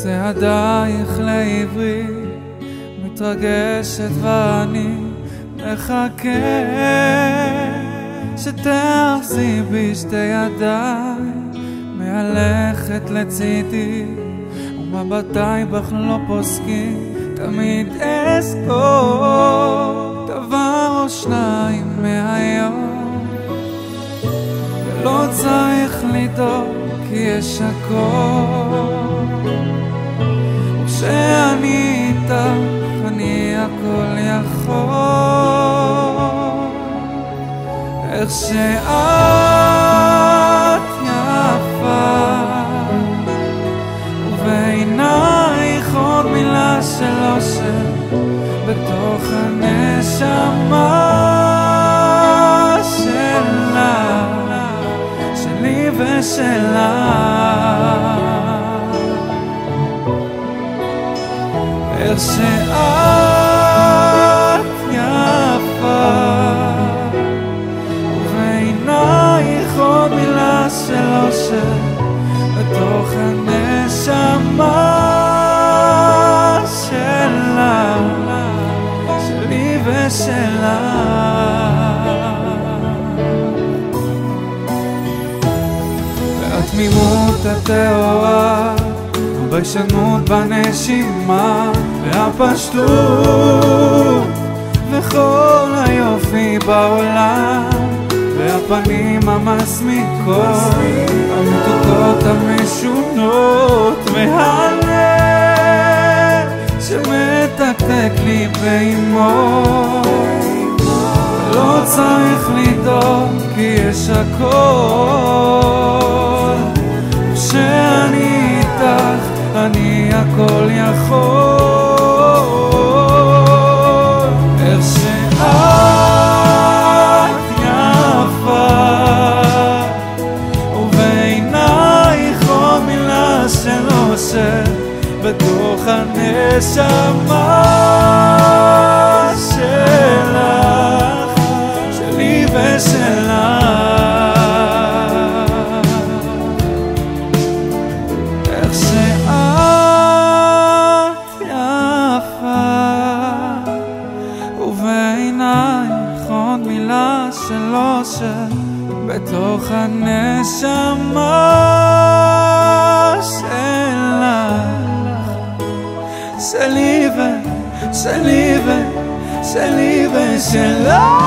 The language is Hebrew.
צעדייך לעברי מתרגשת ואני מחכה שתאחזי בי שתי ידיי, מהלכת לצידי ומבטיי בך לא פוסקים, תמיד אזכור דבר או שניים מהיום, ולא צריך לדאוג כי יש הכל, וכשאני איתך אני הכל יכול. איך שאת יפה ובעינייך עוד מילה של אושר בתוך הנשמה שלה, שלי ושלה. איך שאת יפה ובעינייך עוד מילה של אושר בתוך הנשמה שלה, שלי ושלה. והתמימות הטהורה, הביישנות בנשימה והפשטות וכל היופי בעולם, והפנים המסמיקות, המתוקות המשונות, והלב שמתקתק לי באימו. לא צריך לדאוג כי יש הכל, כשאני איתך אני הכל יכול. איך שאת יפה ובעינייך עוד מילה של אושר בתוך הנשמה שלך, שלי ושלך. איך שאת יפה ובעינייך עוד מילה של אושר בתוך הנשמה שלך, שלי ושלי ושלה.